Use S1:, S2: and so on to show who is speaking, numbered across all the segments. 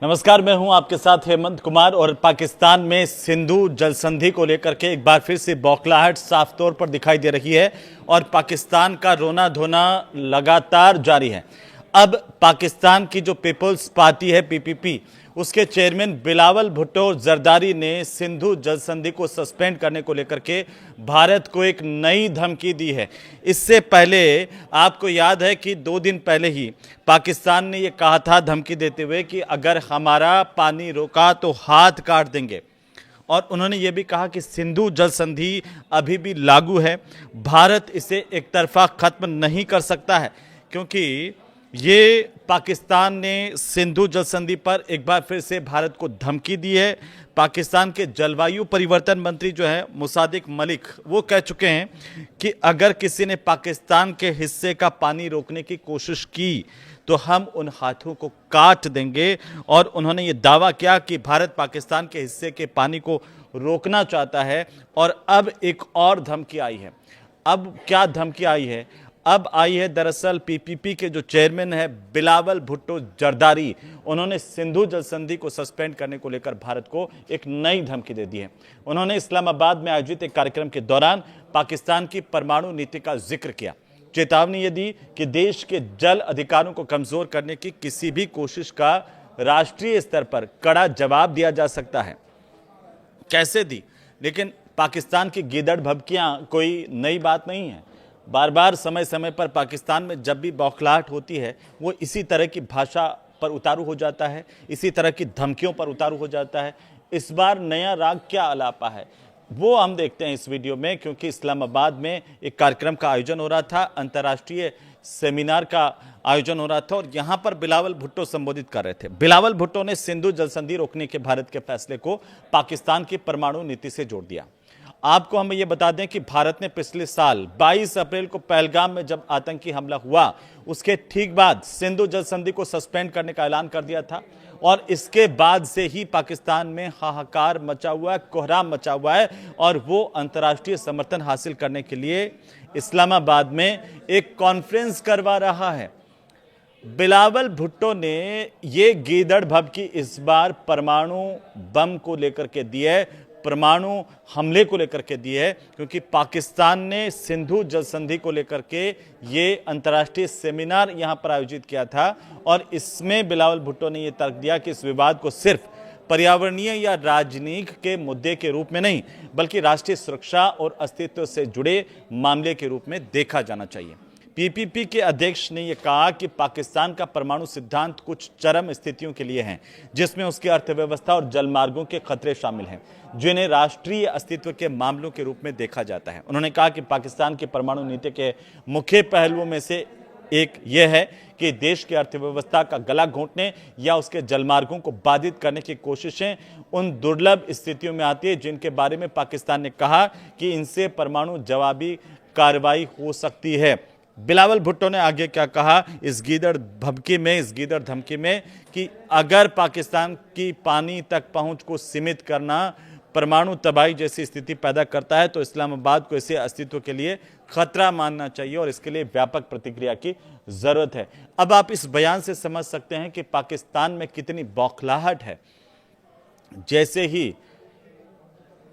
S1: नमस्कार, मैं हूं आपके साथ हेमंत कुमार। और पाकिस्तान में सिंधु जल संधि को लेकर के एक बार फिर से बौखलाहट साफ तौर पर दिखाई दे रही है और पाकिस्तान का रोना धोना लगातार जारी है। अब पाकिस्तान की जो पीपल्स पार्टी है पीपीपी, उसके चेयरमैन बिलावल भुट्टो जरदारी ने सिंधु जल संधि को सस्पेंड करने को लेकर के भारत को एक नई धमकी दी है। इससे पहले आपको याद है कि 2 दिन पहले ही पाकिस्तान ने यह कहा था धमकी देते हुए कि अगर हमारा पानी रोका तो हाथ काट देंगे। और उन्होंने ये भी कहा कि सिंधु जल संधि अभी भी लागू है, भारत इसे एक तरफा खत्म नहीं कर सकता है, क्योंकि ये पाकिस्तान ने सिंधु जल संधि पर एक बार फिर से भारत को धमकी दी है। पाकिस्तान के जलवायु परिवर्तन मंत्री जो है मुसादिक मलिक, वो कह चुके हैं कि अगर किसी ने पाकिस्तान के हिस्से का पानी रोकने की कोशिश की तो हम उन हाथों को काट देंगे। और उन्होंने ये दावा किया कि भारत पाकिस्तान के हिस्से के पानी को रोकना चाहता है। और अब एक और धमकी आई है। अब क्या धमकी आई है? अब आई है दरअसल पीपीपी के जो चेयरमैन है बिलावल भुट्टो जरदारी, उन्होंने सिंधु जल संधि को सस्पेंड करने को लेकर भारत को एक नई धमकी दे दी है। उन्होंने इस्लामाबाद में आयोजित एक कार्यक्रम के दौरान पाकिस्तान की परमाणु नीति का जिक्र किया, चेतावनी ये दी कि देश के जल अधिकारों को कमजोर करने की किसी भी कोशिश का राष्ट्रीय स्तर पर कड़ा जवाब दिया जा सकता है। कैसे दी? लेकिन पाकिस्तान की गीदड़ भभकियां कोई नई बात नहीं है। बार बार समय समय पर पाकिस्तान में जब भी बौखलाहट होती है वो इसी तरह की भाषा पर उतारू हो जाता है, इसी तरह की धमकियों पर उतारू हो जाता है। इस बार नया राग क्या अलापा है वो हम देखते हैं इस वीडियो में, क्योंकि इस्लामाबाद में एक कार्यक्रम का आयोजन हो रहा था, अंतर्राष्ट्रीय सेमिनार का आयोजन हो रहा था और यहां पर बिलावल भुट्टो संबोधित कर रहे थे। बिलावल भुट्टो ने सिंधु जल संधि रोकने के भारत के फैसले को पाकिस्तान की परमाणु नीति से जोड़ दिया। आपको हम ये बता दें कि भारत ने पिछले साल 22 अप्रैल को पहलगाम में जब आतंकी हमला हुआ, उसके ठीक बाद सिंधु जल संधि को सस्पेंड करने का ऐलान कर दिया था। और इसके बाद से ही पाकिस्तान में हाहाकार मचा हुआ है, कोहराम मचा हुआ है और वो अंतर्राष्ट्रीय समर्थन हासिल करने के लिए इस्लामाबाद में एक कॉन्फ्रेंस करवा रहा है। बिलावल भुट्टो ने ये गीदड़ भभकी इस बार परमाणु बम को लेकर के दी है, परमाणु हमले को लेकर के दी है, क्योंकि पाकिस्तान ने सिंधु जल संधि को लेकर के ये अंतर्राष्ट्रीय सेमिनार यहां पर आयोजित किया था। और इसमें बिलावल भुट्टो ने यह तर्क दिया कि इस विवाद को सिर्फ पर्यावरणीय या राजनीतिक के मुद्दे के रूप में नहीं, बल्कि राष्ट्रीय सुरक्षा और अस्तित्व से जुड़े मामले के रूप में देखा जाना चाहिए। पीपीपी के अध्यक्ष ने यह कहा कि पाकिस्तान का परमाणु सिद्धांत कुछ चरम स्थितियों के लिए है, जिसमें उसकी अर्थव्यवस्था और जलमार्गों के खतरे शामिल हैं, जिन्हें राष्ट्रीय अस्तित्व के मामलों के रूप में देखा जाता है। उन्होंने कहा कि पाकिस्तान की परमाणु नीति के मुख्य पहलुओं में से एक यह है कि देश की अर्थव्यवस्था का गला घोंटने या उसके जलमार्गों को बाधित करने की कोशिशें उन दुर्लभ स्थितियों में आती है जिनके बारे में पाकिस्तान ने कहा कि इनसे परमाणु जवाबी कार्रवाई हो सकती है। बिलावल भुट्टो ने आगे क्या कहा इस गीदड़ भभकी में, इस गीदड़ धमकी में, कि अगर पाकिस्तान की पानी तक पहुंच को सीमित करना परमाणु तबाही जैसी स्थिति पैदा करता है तो इस्लामाबाद को इसे अस्तित्व के लिए खतरा मानना चाहिए और इसके लिए व्यापक प्रतिक्रिया की जरूरत है। अब आप इस बयान से समझ सकते हैं कि पाकिस्तान में कितनी बौखलाहट है। जैसे ही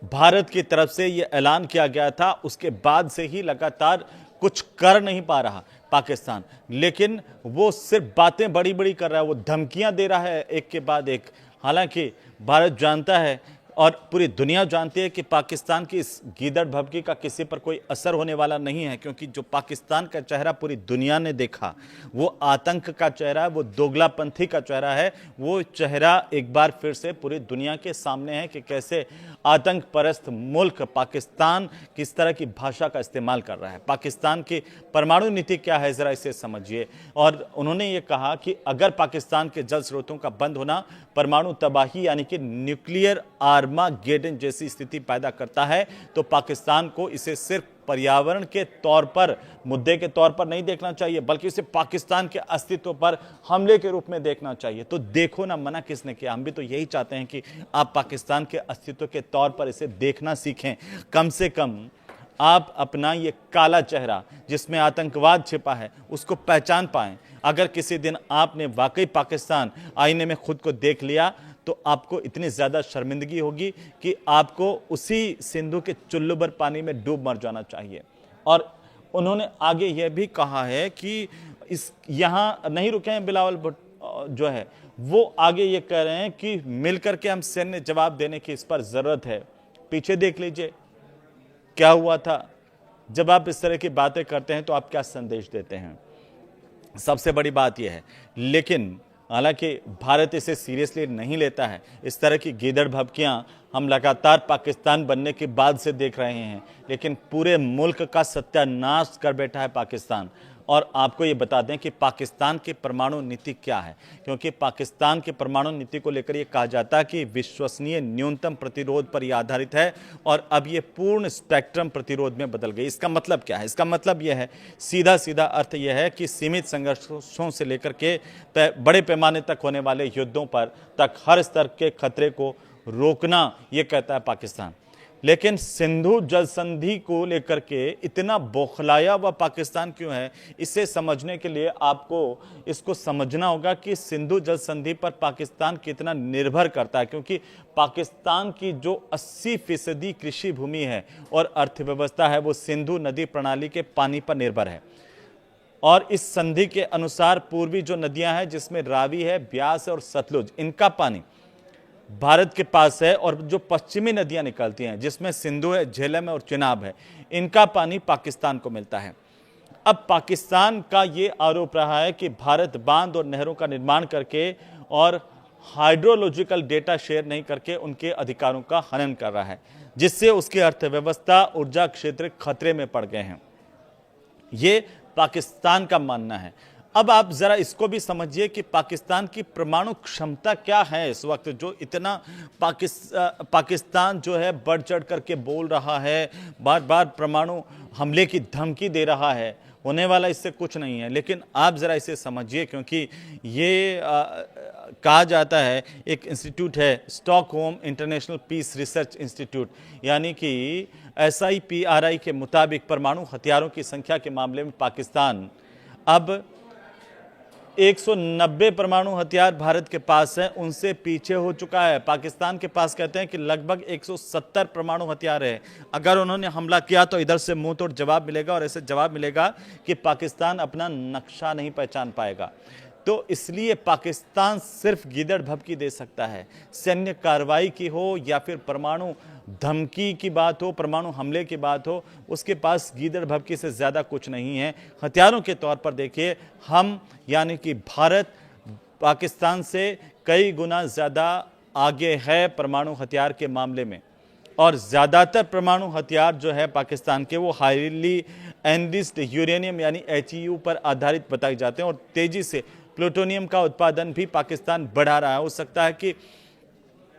S1: भारत की तरफ से यह ऐलान किया गया था, उसके बाद से ही लगातार कुछ कर नहीं पा रहा पाकिस्तान, लेकिन वो सिर्फ बातें बड़ी बड़ी कर रहा है, वो धमकियां दे रहा है एक के बाद एक। हालांकि भारत जानता है और पूरी दुनिया जानती है कि पाकिस्तान की इस गीदड़ भभकी का किसी पर कोई असर होने वाला नहीं है, क्योंकि जो पाकिस्तान का चेहरा पूरी दुनिया ने देखा, वो आतंक का चेहरा है, वो दोगलापंथी का चेहरा है। वो चेहरा एक बार फिर से पूरी दुनिया के सामने है कि कैसे आतंक परस्त मुल्क पाकिस्तान किस तरह की भाषा का इस्तेमाल कर रहा है। पाकिस्तान की परमाणु नीति क्या है, जरा इसे समझिए। और उन्होंने ये कहा कि अगर पाकिस्तान के जल स्रोतों का बंद होना परमाणु तबाही यानी कि न्यूक्लियर आर्मागेडन जैसी स्थिति पैदा करता है तो पाकिस्तान को इसे सिर्फ पर्यावरण के तौर पर, मुद्दे के तौर पर नहीं देखना चाहिए, बल्कि इसे पाकिस्तान के अस्तित्व पर हमले के रूप में देखना चाहिए। तो देखो ना, मना किसने किया? हम भी तो यही चाहते हैं कि आप पाकिस्तान के अस्तित्व के तौर पर इसे देखना सीखें। कम से कम आप अपना ये काला चेहरा जिसमें आतंकवाद छिपा है उसको पहचान पाएं। अगर किसी दिन आपने वाकई पाकिस्तान आईने में खुद को देख लिया तो आपको इतनी ज़्यादा शर्मिंदगी होगी कि आपको उसी सिंधु के चुल्लू भर पानी में डूब मर जाना चाहिए। और उन्होंने आगे यह भी कहा है कि इस यहाँ नहीं रुके हैं बिलावल भुट्टो जो है, वो आगे ये कह रहे हैं कि मिलकर के हम सैन्य जवाब देने की इस पर ज़रूरत है। पीछे देख लीजिए क्या हुआ था। जब आप इस तरह की बातें करते हैं तो आप क्या संदेश देते हैं, सबसे बड़ी बात यह है। लेकिन हालांकि भारत इसे सीरियसली नहीं लेता है। इस तरह की गीदड़ भभकियां हम लगातार पाकिस्तान बनने के बाद से देख रहे हैं, लेकिन पूरे मुल्क का सत्यानाश कर बैठा है पाकिस्तान। और आपको ये बता दें कि पाकिस्तान की परमाणु नीति क्या है, क्योंकि पाकिस्तान की परमाणु नीति को लेकर ये कहा जाता है कि विश्वसनीय न्यूनतम प्रतिरोध पर यह आधारित है, और अब ये पूर्ण स्पेक्ट्रम प्रतिरोध में बदल गई। इसका मतलब क्या है? इसका मतलब यह है, सीधा सीधा अर्थ यह है कि सीमित संघर्षों से लेकर के बड़े पैमाने तक होने वाले युद्धों पर तक हर स्तर के खतरे को रोकना, ये कहता है पाकिस्तान। लेकिन सिंधु जल संधि को लेकर के इतना बौखलाया हुआ पाकिस्तान क्यों है, इसे समझने के लिए आपको इसको समझना होगा कि सिंधु जल संधि पर पाकिस्तान कितना निर्भर करता है। क्योंकि पाकिस्तान की जो 80% कृषि भूमि है और अर्थव्यवस्था है वो सिंधु नदी प्रणाली के पानी पर निर्भर है। और इस संधि के अनुसार पूर्वी जो नदियां हैं, जिसमें रावी है, ब्यास है और सतलुज, इनका पानी भारत के पास है। और जो पश्चिमी नदियां निकलती हैं, जिसमें सिंधु है, झेलम है और चिनाब है, इनका पानी पाकिस्तान को मिलता है। अब पाकिस्तान का ये आरोप रहा है कि भारत बांध और नहरों का निर्माण करके और हाइड्रोलॉजिकल डेटा शेयर नहीं करके उनके अधिकारों का हनन कर रहा है, जिससे उसकी अर्थव्यवस्था, ऊर्जा क्षेत्र खतरे में पड़ गए हैं। ये पाकिस्तान का मानना है। अब आप जरा इसको भी समझिए कि पाकिस्तान की परमाणु क्षमता क्या है इस वक्त, जो इतना पाकिस्तान जो है बढ़ चढ़ करके बोल रहा है, बार बार परमाणु हमले की धमकी दे रहा है। होने वाला इससे कुछ नहीं है। लेकिन आप ज़रा इसे समझिए, क्योंकि ये कहा जाता है, एक इंस्टीट्यूट है Stockholm international peace research institute, यानी कि SIPRI के मुताबिक परमाणु हथियारों की संख्या के मामले में पाकिस्तान अब 190 परमाणु हथियार भारत के पास है, उनसे पीछे हो चुका है। पाकिस्तान के पास कहते हैं कि लगभग 170 परमाणु हथियार है। अगर उन्होंने हमला किया तो इधर से मुंह तोड़ जवाब मिलेगा, और ऐसे जवाब मिलेगा कि पाकिस्तान अपना नक्शा नहीं पहचान पाएगा। तो इसलिए पाकिस्तान सिर्फ गीदड़ भभकी दे सकता है। सैन्य कार्रवाई की हो या फिर परमाणु धमकी की बात हो, परमाणु हमले की बात हो, उसके पास गीदड़ भभकी से ज़्यादा कुछ नहीं है। हथियारों के तौर पर देखिए, हम यानी कि भारत पाकिस्तान से कई गुना ज़्यादा आगे है परमाणु हथियार के मामले में। और ज़्यादातर परमाणु हथियार जो है पाकिस्तान के, वो हाईली एनरिच्ड यूरेनियम यानी HEU पर आधारित बताए जाते हैं। और तेज़ी से प्लूटोनियम का उत्पादन भी पाकिस्तान बढ़ा रहा है। हो सकता है कि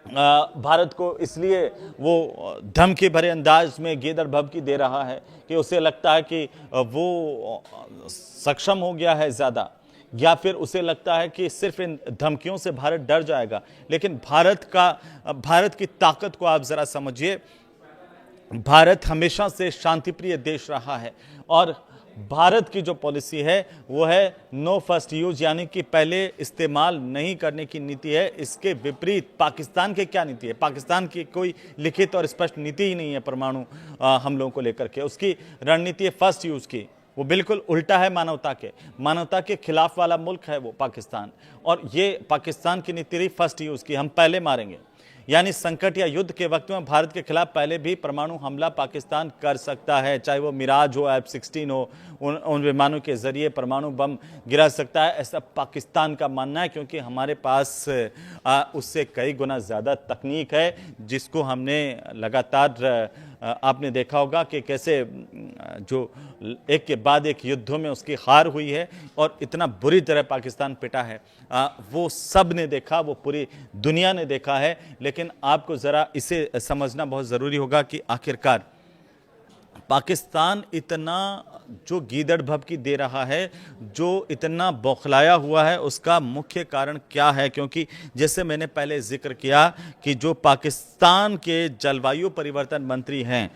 S1: भारत को इसलिए वो धमकी भरे अंदाज में गीदड़ भभकी दे रहा है कि उसे लगता है कि वो सक्षम हो गया है ज़्यादा, या फिर उसे लगता है कि सिर्फ इन धमकियों से भारत डर जाएगा। लेकिन भारत की ताकत को आप ज़रा समझिए। भारत हमेशा से शांतिप्रिय देश रहा है, और भारत की जो पॉलिसी है वो है नो फर्स्ट यूज, यानी कि पहले इस्तेमाल नहीं करने की नीति है। इसके विपरीत पाकिस्तान की क्या नीति है? पाकिस्तान की कोई लिखित और स्पष्ट नीति ही नहीं है परमाणु हमलों को लेकर के। उसकी रणनीति है फर्स्ट यूज की, वो बिल्कुल उल्टा है मानवता के खिलाफ वाला मुल्क है वो पाकिस्तान। और ये पाकिस्तान की नीति रही फर्स्ट यूज की, हम पहले मारेंगे। यानी संकट या युद्ध के वक्त में भारत के खिलाफ पहले भी परमाणु हमला पाकिस्तान कर सकता है, चाहे वो मिराज हो, F-16 हो, उन विमानों के जरिए परमाणु बम गिरा सकता है, ऐसा पाकिस्तान का मानना है। क्योंकि हमारे पास उससे कई गुना ज़्यादा तकनीक है, जिसको हमने लगातार आपने देखा होगा कि कैसे जो एक के बाद एक युद्धों में उसकी हार हुई है और इतना बुरी तरह पाकिस्तान पिटा है, वो सब ने देखा, वो पूरी दुनिया ने देखा है। लेकिन आपको ज़रा इसे समझना बहुत ज़रूरी होगा कि आखिरकार पाकिस्तान इतना जो गीदड़ भभकी दे रहा है, जो इतना बौखलाया हुआ है, उसका मुख्य कारण क्या है? क्योंकि जैसे मैंने पहले जिक्र किया कि जो पाकिस्तान के जलवायु परिवर्तन मंत्री हैं,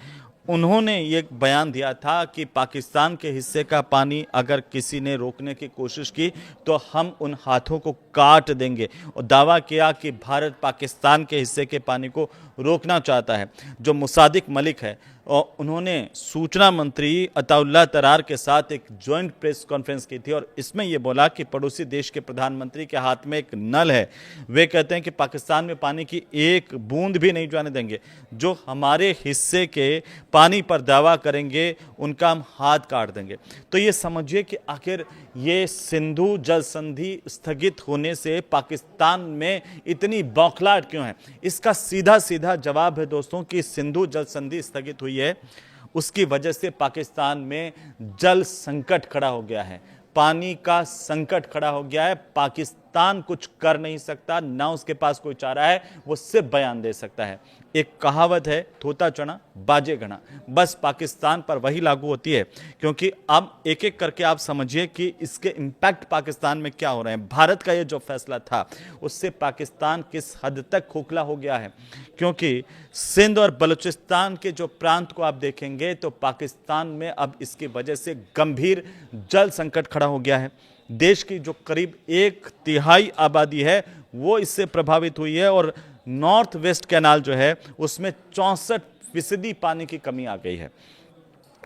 S1: उन्होंने ये बयान दिया था कि पाकिस्तान के हिस्से का पानी अगर किसी ने रोकने की कोशिश की तो हम उन हाथों को काट देंगे, और दावा किया कि भारत पाकिस्तान के हिस्से के पानी को रोकना चाहता है। जो मुसादिक मलिक है और उन्होंने सूचना मंत्री अताउल्लाह तरार के साथ एक जॉइंट प्रेस कॉन्फ्रेंस की थी और इसमें यह बोला कि पड़ोसी देश के प्रधानमंत्री के हाथ में एक नल है, वे कहते हैं कि पाकिस्तान में पानी की एक बूंद भी नहीं जाने देंगे, जो हमारे हिस्से के पानी पर दावा करेंगे उनका हम हाथ काट देंगे। तो ये समझिए कि आखिर ये सिंधु जल संधि स्थगित होने से पाकिस्तान में इतनी बौखलाहट क्यों है। इसका सीधा सीधा जवाब है दोस्तों कि सिंधु जल संधि स्थगित हुई है, उसकी वजह से पाकिस्तान में जल संकट खड़ा हो गया है, पानी का संकट खड़ा हो गया है। पाकिस्तान कुछ कर नहीं सकता, ना उसके पास कोई चारा है, वो सिर्फ बयान दे सकता है। एक कहावत है, थोता चना बाजे घना, बस पाकिस्तान पर वही लागू होती है, क्योंकि अब एक एक करके आप समझिए कि इसके इम्पैक्ट पाकिस्तान में क्या हो रहे हैं। भारत का ये जो फैसला था उससे पाकिस्तान किस हद तक खोखला हो गया है, क्योंकि सिंध और बलूचिस्तान के जो प्रांत को आप देखेंगे तो पाकिस्तान में अब इसकी वजह से गंभीर जल संकट खड़ा हो गया है। देश की जो करीब 1/3 आबादी है वो इससे प्रभावित हुई है, और नॉर्थ वेस्ट कैनाल जो है उसमें 64% पानी की कमी आ गई है।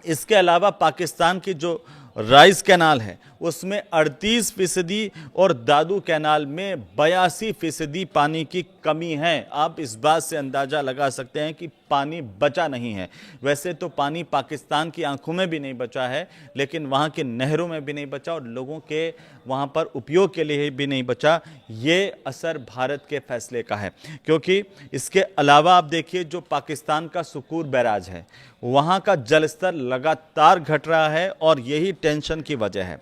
S1: इसके अलावा पाकिस्तान की जो राइस कैनाल है उसमें 38% और दादू कैनाल में 82% पानी की कमी है। आप इस बात से अंदाजा लगा सकते हैं कि पानी बचा नहीं है। वैसे तो पानी पाकिस्तान की आंखों में भी नहीं बचा है, लेकिन वहाँ की नहरों में भी नहीं बचा और लोगों के वहाँ पर उपयोग के लिए भी नहीं बचा। ये असर भारत के फैसले का है, क्योंकि इसके अलावा आप देखिए जो पाकिस्तान का सुकूर बैराज है वहाँ का जलस्तर लगातार घट रहा है, और यही टेंशन की वजह है।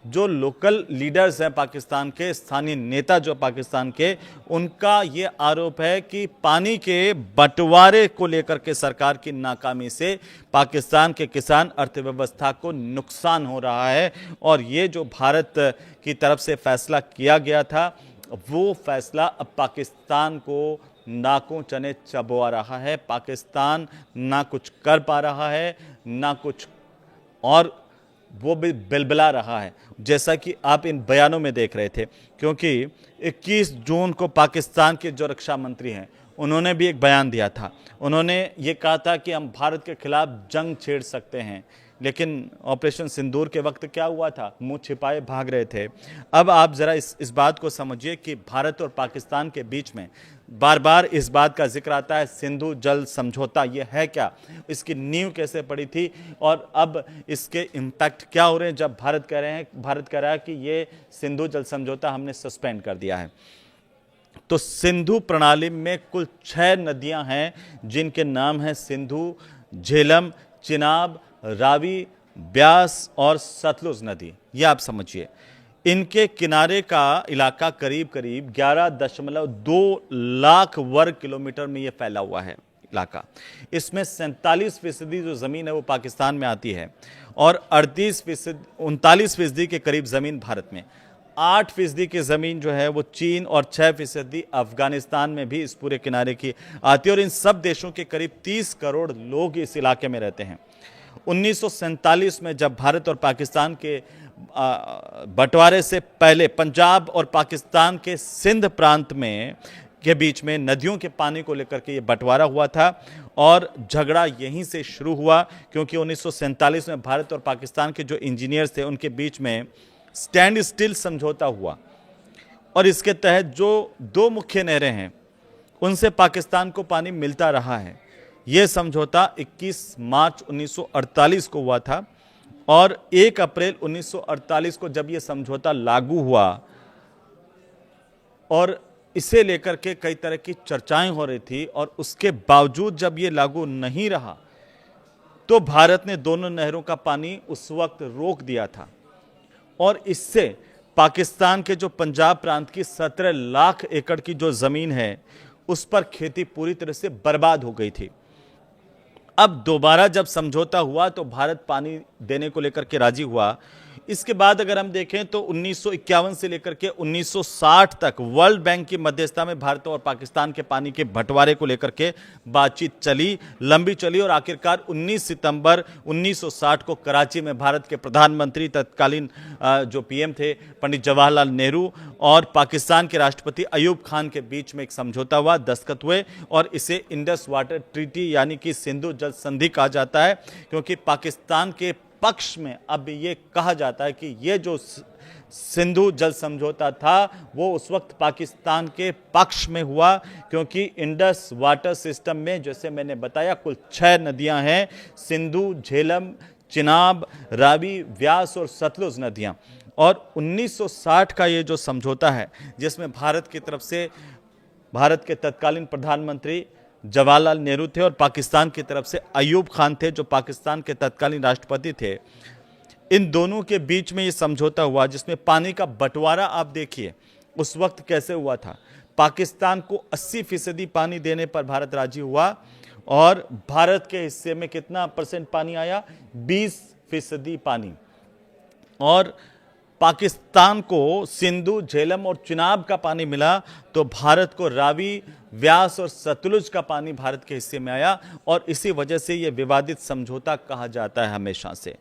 S1: जो लोकल लीडर्स हैं पाकिस्तान के, स्थानीय नेता जो पाकिस्तान के, उनका ये आरोप है कि पानी के बंटवारे को लेकर के सरकार की नाकामी से पाकिस्तान के किसान अर्थव्यवस्था को नुकसान हो रहा है। और ये जो भारत की तरफ से फैसला किया गया था वो फैसला अब पाकिस्तान को नाकों चने चबवा रहा है। पाकिस्तान ना कुछ कर पा रहा है ना कुछ, और वो भी बिलबिला रहा है, जैसा कि आप इन बयानों में देख रहे थे। क्योंकि 21 जून को पाकिस्तान के जो रक्षा मंत्री हैं उन्होंने भी एक बयान दिया था। उन्होंने ये कहा था कि हम भारत के खिलाफ जंग छेड़ सकते हैं, लेकिन ऑपरेशन सिंदूर के वक्त क्या हुआ था, मुंह छिपाए भाग रहे थे। अब आप जरा इस बात को समझिए कि भारत और पाकिस्तान के बीच में बार बार इस बात का जिक्र आता है, सिंधु जल समझौता ये है क्या, इसकी नींव कैसे पड़ी थी, और अब इसके इम्पैक्ट क्या हो रहे हैं जब भारत कह रहा है कि ये सिंधु जल समझौता हमने सस्पेंड कर दिया है। तो सिंधु प्रणाली में कुल 6 नदियां हैं जिनके नाम हैं सिंधु, झेलम, चिनाब, रावी, ब्यास और सतलुज नदी। ये आप समझिए, इनके किनारे का इलाका करीब करीब 11.2 लाख वर्ग किलोमीटर में ये फैला हुआ है इलाका। इसमें 47% जो ज़मीन है वो पाकिस्तान में आती है, और 39% के करीब ज़मीन भारत में, 8% की ज़मीन जो है वो चीन, और 6% अफगानिस्तान में भी इस पूरे किनारे की आती है। और इन सब देशों के करीब 30 करोड़ लोग इस इलाके में रहते हैं। 1947 में जब भारत और पाकिस्तान के बंटवारे से पहले पंजाब और पाकिस्तान के सिंध प्रांत में के बीच में नदियों के पानी को लेकर के ये बंटवारा हुआ था, और झगड़ा यहीं से शुरू हुआ, क्योंकि 1947 में भारत और पाकिस्तान के जो इंजीनियर्स थे उनके बीच में स्टैंड स्टिल समझौता हुआ, और इसके तहत जो 2 मुख्य नहरें हैं उनसे पाकिस्तान को पानी मिलता रहा है। यह समझौता 21 मार्च 1948 को हुआ था, और 1 अप्रैल 1948 को जब यह समझौता लागू हुआ, और इसे लेकर के कई तरह की चर्चाएं हो रही थी, और उसके बावजूद जब ये लागू नहीं रहा तो भारत ने दोनों नहरों का पानी उस वक्त रोक दिया था, और इससे पाकिस्तान के जो पंजाब प्रांत की 17 लाख एकड़ की जो जमीन है उस पर खेती पूरी तरह से बर्बाद हो गई थी। अब दोबारा जब समझौता हुआ तो भारत पानी देने को लेकर के राजी हुआ। इसके बाद अगर हम देखें तो 1951 से लेकर के 1960 तक वर्ल्ड बैंक की मध्यस्थता में भारत और पाकिस्तान के पानी के बंटवारे को लेकर के बातचीत चली, लंबी चली और आखिरकार 19 सितंबर 1960 को कराची में भारत के प्रधानमंत्री तत्कालीन जो पीएम थे पंडित जवाहरलाल नेहरू और पाकिस्तान के राष्ट्रपति अयूब खान के बीच में एक समझौता हुआ, दस्तखत हुए और इसे इंडस वाटर ट्रीटी यानी कि सिंधु जल संधि कहा जाता है, क्योंकि पाकिस्तान के पक्ष में अब ये कहा जाता है कि ये जो सिंधु जल समझौता था वो उस वक्त पाकिस्तान के पक्ष में हुआ, क्योंकि इंडस वाटर सिस्टम में जैसे मैंने बताया कुल 6 नदियां हैं, सिंधु, झेलम, चिनाब, रावी, व्यास और सतलुज नदियां। और 1960 का ये जो समझौता है जिसमें भारत की तरफ से भारत के तत्कालीन प्रधानमंत्री जवाहरलाल नेहरू थे और पाकिस्तान की तरफ से अयूब खान थे जो पाकिस्तान के तत्कालीन राष्ट्रपति थे, इन दोनों के बीच में ये समझौता हुआ जिसमें पानी का बंटवारा आप देखिए उस वक्त कैसे हुआ था। पाकिस्तान को 80% पानी देने पर भारत राजी हुआ और भारत के हिस्से में कितना % पानी आया, 20% पानी। और पाकिस्तान को सिंधु, झेलम और चिनाब का पानी मिला तो भारत को रावी, व्यास और सतलुज का पानी भारत के हिस्से में आया और इसी वजह से यह विवादित समझौता कहा जाता है हमेशा से।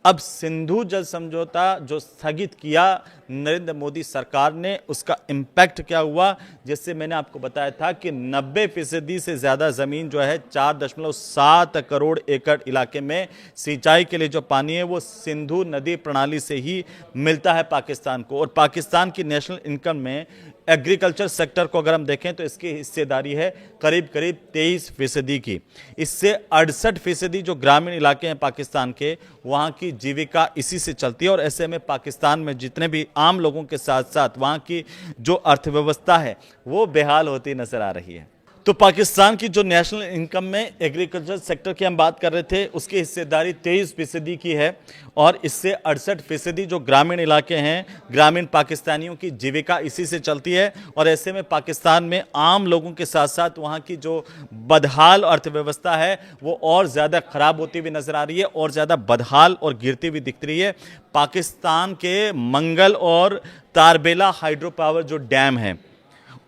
S1: अब सिंधु जल समझौता जो स्थगित किया नरेंद्र मोदी सरकार ने, उसका इम्पैक्ट क्या हुआ, जैसे मैंने आपको बताया था कि 90% से ज़्यादा ज़मीन जो है 4.7 करोड़ एकड़ इलाके में सिंचाई के लिए जो पानी है वो सिंधु नदी प्रणाली से ही मिलता है पाकिस्तान को। और पाकिस्तान की नेशनल इनकम में एग्रीकल्चर सेक्टर को अगर हम देखें तो इसकी हिस्सेदारी है करीब 23% की। इससे 68% जो ग्रामीण इलाके हैं पाकिस्तान के, वहाँ की जीविका इसी से चलती है और ऐसे में पाकिस्तान में जितने भी आम लोगों के साथ साथ वहाँ की जो अर्थव्यवस्था है वो बेहाल होती नजर आ रही है। तो पाकिस्तान की जो नेशनल इनकम में एग्रीकल्चर सेक्टर की हम बात कर रहे थे उसकी हिस्सेदारी 23% की है और इससे 68% जो ग्रामीण इलाके हैं, ग्रामीण पाकिस्तानियों की जीविका इसी से चलती है और ऐसे में पाकिस्तान में आम लोगों के साथ साथ वहाँ की जो बदहाल अर्थव्यवस्था है वो और ज़्यादा ख़राब होती हुई नज़र आ रही है और ज़्यादा बदहाल और गिरती हुई दिख रही है। पाकिस्तान के मंगल और तारबेला हाइड्रो पावर जो डैम हैं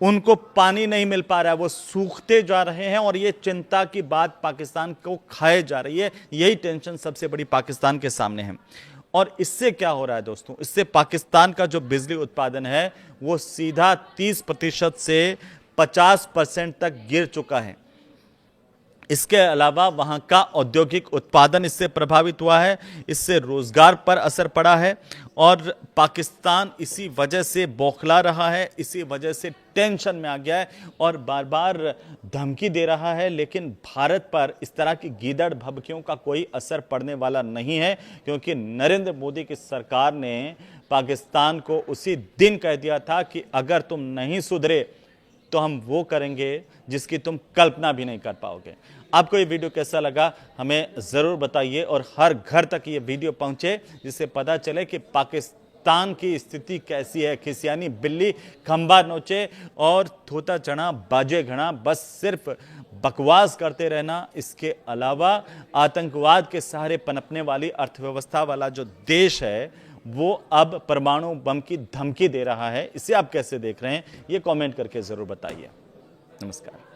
S1: उनको पानी नहीं मिल पा रहा है, वो सूखते जा रहे हैं और ये चिंता की बात पाकिस्तान को खाए जा रही है। यही टेंशन सबसे बड़ी पाकिस्तान के सामने है। और इससे क्या हो रहा है दोस्तों, इससे पाकिस्तान का जो बिजली उत्पादन है वो सीधा 30% से 50% तक गिर चुका है। इसके अलावा वहाँ का औद्योगिक उत्पादन इससे प्रभावित हुआ है, इससे रोजगार पर असर पड़ा है और पाकिस्तान इसी वजह से बौखला रहा है, इसी वजह से टेंशन में आ गया है और बार बार धमकी दे रहा है। लेकिन भारत पर इस तरह की गीदड़ भभकियों का कोई असर पड़ने वाला नहीं है, क्योंकि नरेंद्र मोदी की सरकार ने पाकिस्तान को उसी दिन कह दिया था कि अगर तुम नहीं सुधरे तो हम वो करेंगे जिसकी तुम कल्पना भी नहीं कर पाओगे। आपको ये वीडियो कैसा लगा हमें ज़रूर बताइए और हर घर तक ये वीडियो पहुंचे जिससे पता चले कि पाकिस्तान की स्थिति कैसी है। खिसियानी बिल्ली खंबा नोचे और थोता चढ़ा बाजे घड़ा, बस सिर्फ बकवास करते रहना। इसके अलावा आतंकवाद के सहारे पनपने वाली अर्थव्यवस्था वाला जो देश है वो अब परमाणु बम की धमकी दे रहा है। इसे आप कैसे देख रहे हैं ये कमेंट करके ज़रूर बताइए। नमस्कार।